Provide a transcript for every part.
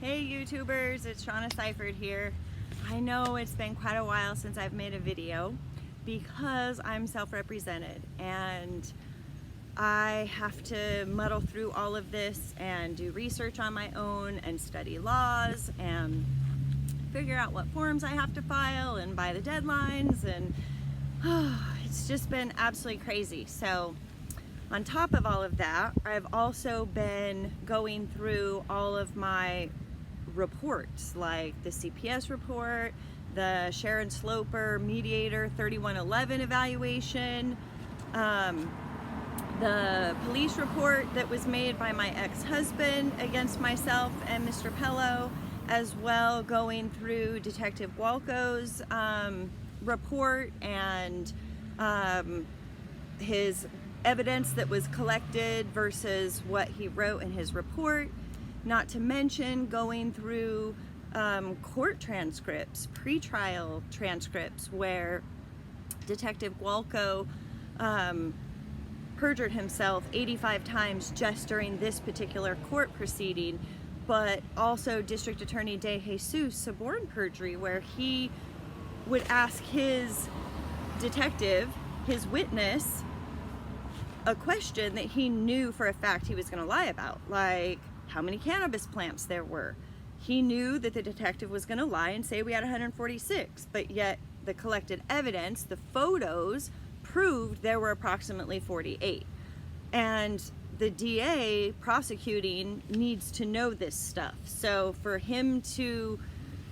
Hey YouTubers, it's Shauna Seifert here. I know it's been quite a while since I've made a video because I'm self-represented and I have to muddle through all of this and do research on my own and study laws and figure out what forms I have to file and by the deadlines, and it's just been absolutely crazy. So on top of all of that, I've also been going through all of my reports, like the CPS report, the Sharon Sloper Mediator 3111 evaluation, the police report that was made by my ex-husband against myself and Mr. Pello, as well going through Detective Walco's report and his evidence that was collected versus what he wrote in his report. Not to mention going through court transcripts, pre-trial transcripts, where Detective Walco perjured himself 85 times just during this particular court proceeding, but also District Attorney De Jesus suborn perjury, where he would ask his detective, his witness, a question that he knew for a fact he was going to lie about, like how many cannabis plants there were. He knew that the detective was going to lie and say we had 146, but yet the collected evidence, the photos, proved there were approximately 48. And the DA prosecuting needs to know this stuff. So for him to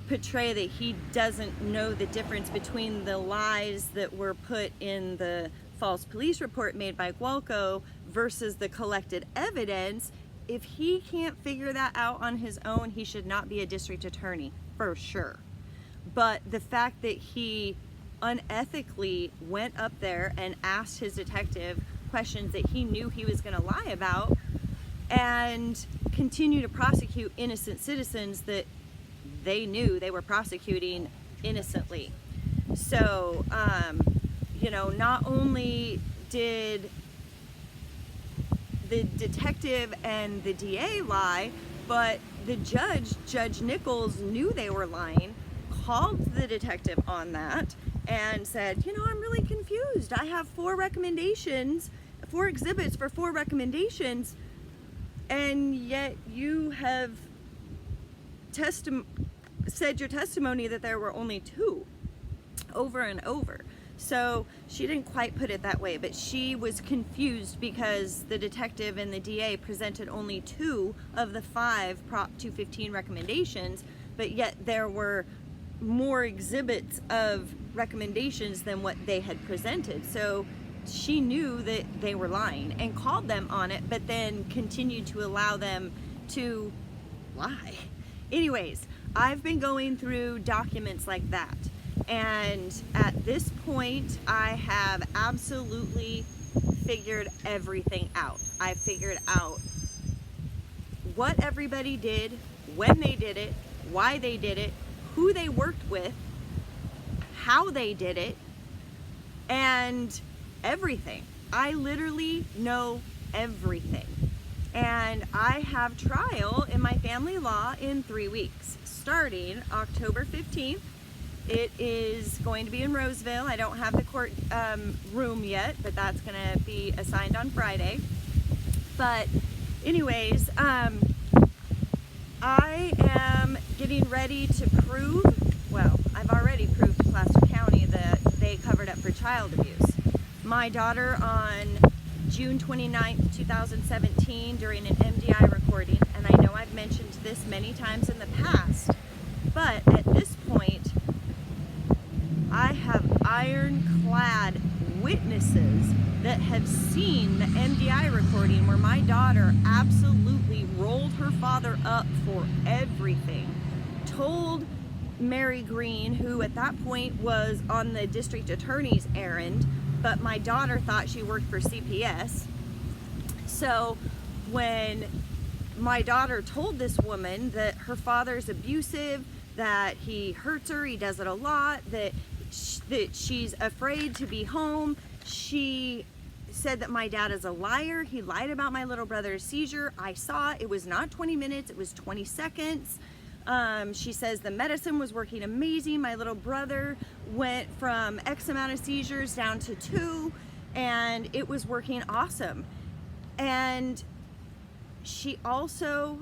portray that he doesn't know the difference between the lies that were put in the false police report made by Walco versus the collected evidence, if he can't figure that out on his own, he should not be a district attorney, for sure. But the fact that he unethically went up there and asked his detective questions that he knew he was going to lie about and continue to prosecute innocent citizens that they knew they were prosecuting innocently. So, not only did the detective and the DA lie, but the judge, Judge Nichols, knew they were lying, called the detective on that, and said, I'm really confused. I have 4 recommendations, 4 exhibits for 4 recommendations, and yet you have said your testimony that there were only 2 over and over. So she didn't quite put it that way, but she was confused because the detective and the DA presented only 2 of the 5 Prop 215 recommendations, but yet there were more exhibits of recommendations than what they had presented. So she knew that they were lying and called them on it, but then continued to allow them to lie. Anyways, I've been going through documents like that. And at this point, I have absolutely figured everything out. I figured out what everybody did, when they did it, why they did it, who they worked with, how they did it, and everything. I literally know everything. And I have trial in my family law in 3 weeks, starting October 15th. It is going to be in Roseville. I don't have the court room yet, but that's going to be assigned on Friday. But anyways, I am getting ready to prove, well, I've already proved to Placer County that they covered up for child abuse. My daughter on June 29th, 2017, during an MDI recording, and I know I've mentioned this many times in the past, but at this point, I have ironclad witnesses that have seen the MDI recording where my daughter absolutely rolled her father up for everything, told Mary Green, who at that point was on the district attorney's errand, but my daughter thought she worked for CPS. So when my daughter told this woman that her father's abusive, that he hurts her, he does it a lot, that she's afraid to be home, she said that my dad is a liar. He lied about my little brother's seizure. I saw it. It was not 20 minutes, it was 20 seconds. She says the medicine was working amazing. My little brother went from X amount of seizures down to 2, and it was working awesome. And she also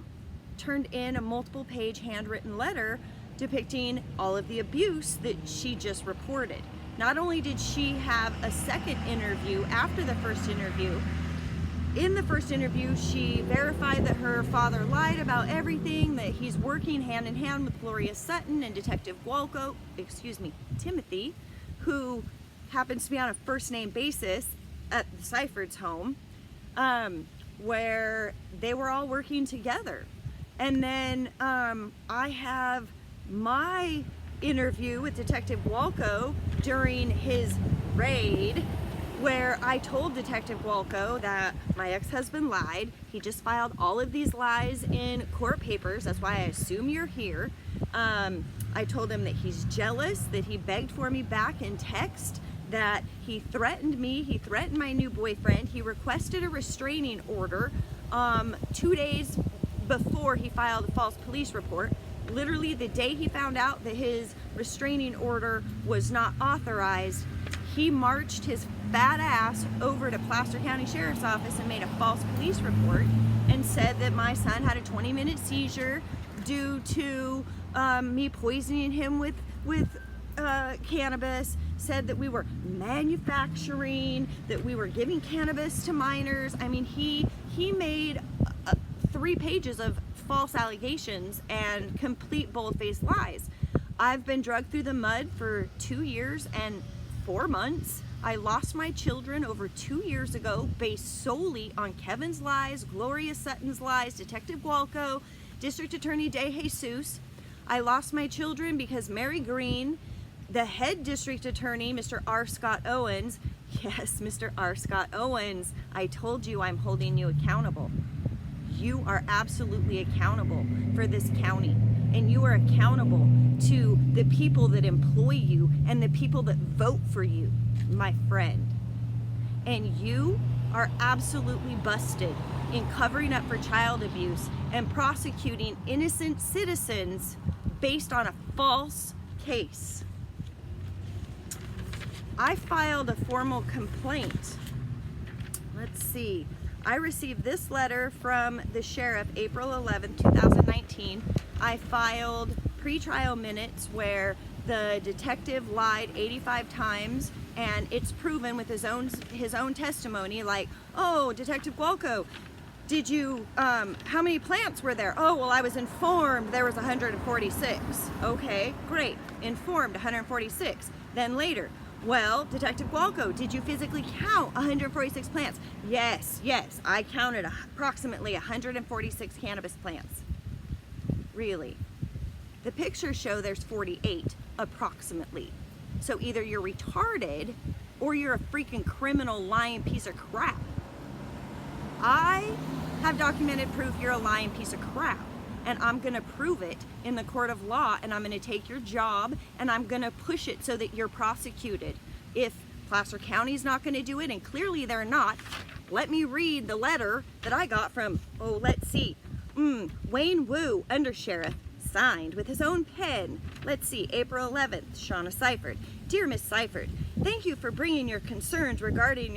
turned in a multiple-page handwritten letter depicting all of the abuse that she just reported. Not only did she have a second interview after the first interview, in the first interview, she verified that her father lied about everything, that he's working hand in hand with Gloria Sutton and Detective Timothy, who happens to be on a first name basis at the Seifert's home, where they were all working together. And then I have my interview with Detective Walco during his raid, where I told Detective Walco that my ex-husband lied. He just filed all of these lies in court papers. That's why I assume you're here. I told him that he's jealous, that he begged for me back in text, that he threatened me, he threatened my new boyfriend, he requested a restraining order 2 days before he filed a false police report. Literally the day he found out that his restraining order was not authorized, he marched his fat ass over to Placer County Sheriff's Office and made a false police report and said that my son had a 20-minute seizure due to me poisoning him with cannabis, said that we were manufacturing, that we were giving cannabis to minors. I mean, he made 3 pages of false allegations and complete bold-faced lies. I've been dragged through the mud for 2 years and 4 months. I lost my children over 2 years ago based solely on Kevin's lies, Gloria Sutton's lies, Detective Walco, District Attorney DeJesus. I lost my children because Mary Green, the head district attorney, Mr. R. Scott Owens, yes, Mr. R. Scott Owens, I told you I'm holding you accountable. You are absolutely accountable for this county, and you are accountable to the people that employ you and the people that vote for you, my friend. And you are absolutely busted in covering up for child abuse and prosecuting innocent citizens based on a false case. I filed a formal complaint. Let's see. I received this letter from the sheriff April 11, 2019. I filed pretrial minutes where the detective lied 85 times, and it's proven with his own testimony, like, oh, Detective Walco, did you, how many plants were there? Oh, well, I was informed there was 146. Okay, great, informed 146. Then later, well, Detective Walco, did you physically count 146 plants? Yes, I counted approximately 146 cannabis plants. Really? The pictures show there's 48, approximately. So either you're retarded or you're a freaking criminal lying piece of crap. I have documented proof you're a lying piece of crap, and I'm gonna prove it in the court of law, and I'm gonna take your job and I'm gonna push it so that you're prosecuted. If Placer County's not gonna do it, and clearly they're not, let me read the letter that I got from, oh, let's see, Wayne Wu, Undersheriff, signed with his own pen. Let's see, April 11th, Shauna Seifert. Dear Miss Seifert, thank you for bringing your concerns regarding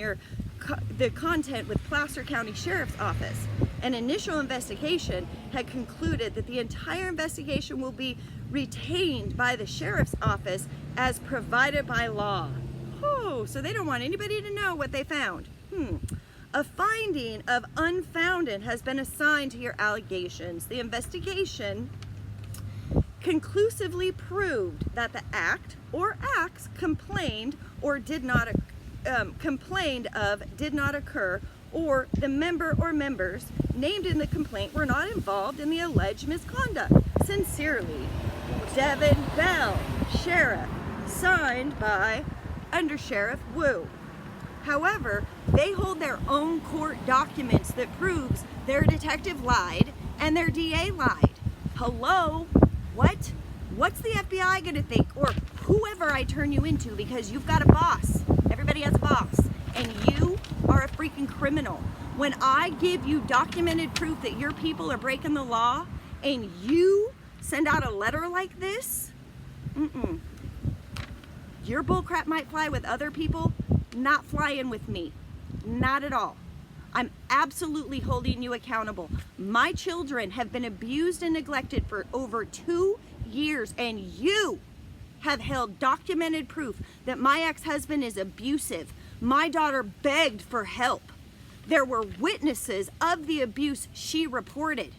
the content with Placer County Sheriff's Office. An initial investigation had concluded that the entire investigation will be retained by the Sheriff's Office as provided by law. Oh, so they don't want anybody to know what they found. A finding of unfounded has been assigned to your allegations. The investigation conclusively proved that the act or acts complained or did not complained of did not occur, or the member or members named in the complaint were not involved in the alleged misconduct. Sincerely, Devin Bell, Sheriff, signed by Undersheriff Wu. However, they hold their own court documents that proves their detective lied and their DA lied. Hello? What? What's the FBI gonna think? Or whoever I turn you into, because you've got a boss. Everybody has a boss. And you are a freaking criminal. When I give you documented proof that your people are breaking the law, and you send out a letter like this? Mm-mm. Your bullcrap might fly with other people, not flying with me. Not at all. I'm absolutely holding you accountable. My children have been abused and neglected for over 2 years, and you have held documented proof that my ex-husband is abusive. My daughter begged for help. There were witnesses of the abuse she reported.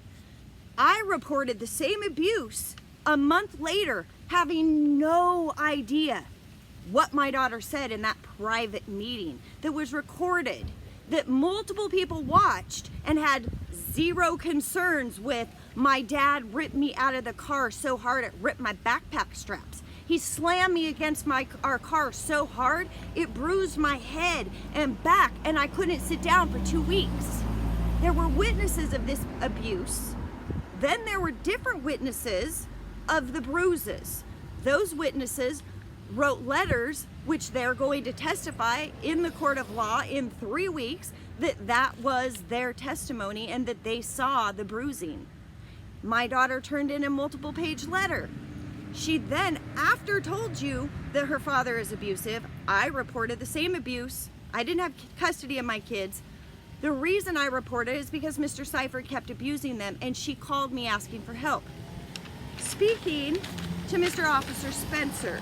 I reported the same abuse a month later, having no idea what my daughter said in that private meeting that was recorded, that multiple people watched and had zero concerns with. My dad ripped me out of the car so hard it ripped my backpack straps. He slammed me against our car so hard it bruised my head and back, and I couldn't sit down for 2 weeks. There were witnesses of this abuse. Then there were different witnesses of the bruises. Those witnesses wrote letters which they're going to testify in the court of law in 3 weeks that was their testimony and that they saw the bruising. My daughter turned in a multiple page letter. She then, after told you that her father is abusive, I reported the same abuse. I didn't have custody of my kids. The reason I reported is because Mr. Seifert kept abusing them, and she called me asking for help. Speaking to Mr. Officer Spencer,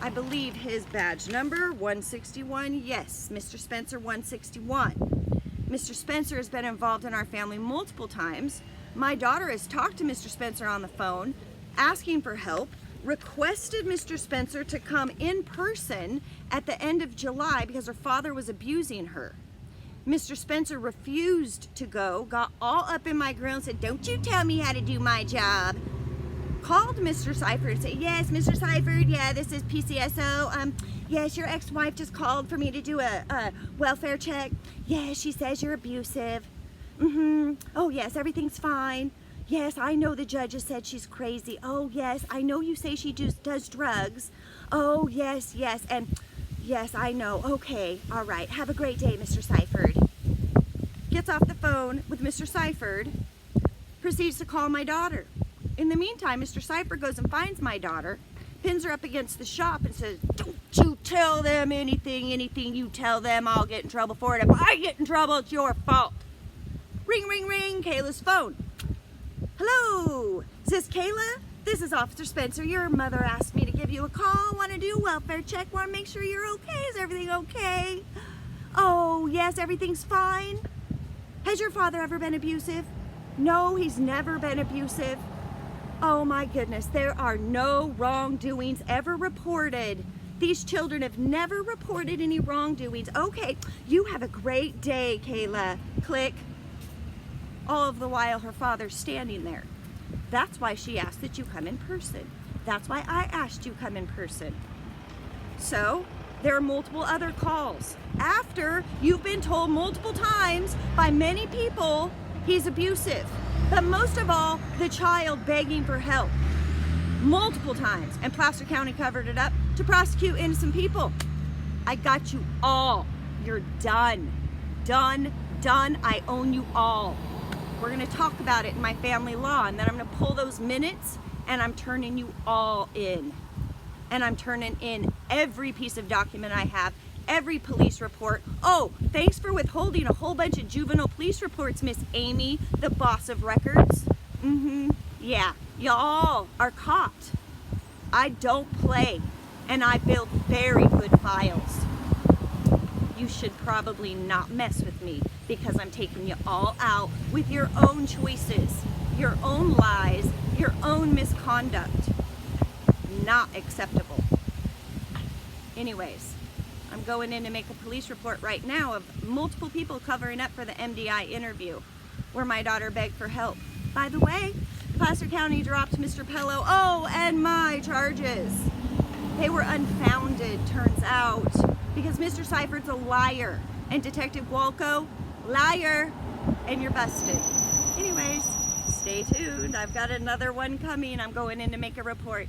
I believe his badge number 161, yes, Mr. Spencer 161. Mr. Spencer has been involved in our family multiple times. My daughter has talked to Mr. Spencer on the phone, asking for help, requested Mr. Spencer to come in person at the end of July because her father was abusing her. Mr. Spencer refused to go, got all up in my grill and said, "Don't you tell me how to do my job." Called Mr. Seifert and said, "Yes, Mr. Seifert, yeah, this is PCSO. Yes, your ex-wife just called for me to do a welfare check. Yes, she says you're abusive. Oh, yes, everything's fine. Yes, I know the judge has said she's crazy. Oh, yes, I know you say she does drugs. Oh, yes, yes, and yes, I know. Okay, all right. Have a great day, Mr. Seifert." Gets off the phone with Mr. Seifert, proceeds to call my daughter. In the meantime, Mr. Seifert goes and finds my daughter, pins her up against the shop and says, "Don't you tell them anything. Anything you tell them, I'll get in trouble for it. If I get in trouble, it's your fault." Ring, ring, ring, Kayla's phone. "Hello, is this Kayla? This is Officer Spencer. Your mother asked me to give you a call. Want to do a welfare check. Want to make sure you're okay. Is everything okay?" "Oh, yes, everything's fine." "Has your father ever been abusive?" "No, he's never been abusive." "Oh my goodness, there are no wrongdoings ever reported. These children have never reported any wrongdoings." "Okay, you have a great day, Kayla." Click. All of the while her father's standing there. That's why she asked that you come in person. That's why I asked you come in person. So there are multiple other calls. After you've been told multiple times by many people he's abusive, but most of all, the child begging for help. Multiple times. And Placer County covered it up to prosecute innocent people. I got you all. You're done. Done, done. I own you all. We're going to talk about it in my family law, and then I'm going to pull those minutes, and I'm turning you all in. And I'm turning in every piece of document I have, every police report. Oh, thanks for withholding a whole bunch of juvenile police reports, Miss Amy, the boss of records. Yeah, y'all are caught. I don't play, and I build very good files. You should probably not mess with me because I'm taking you all out with your own choices, your own lies, your own misconduct. Not acceptable. Anyways, I'm going in to make a police report right now of multiple people covering up for the MDI interview where my daughter begged for help. By the way, Placer County dropped Mr. Pello, and my charges. They were unfounded, turns out, because Mr. Seifert's a liar, and Detective Walco, liar, and you're busted. Anyways, stay tuned. I've got another one coming. I'm going in to make a report.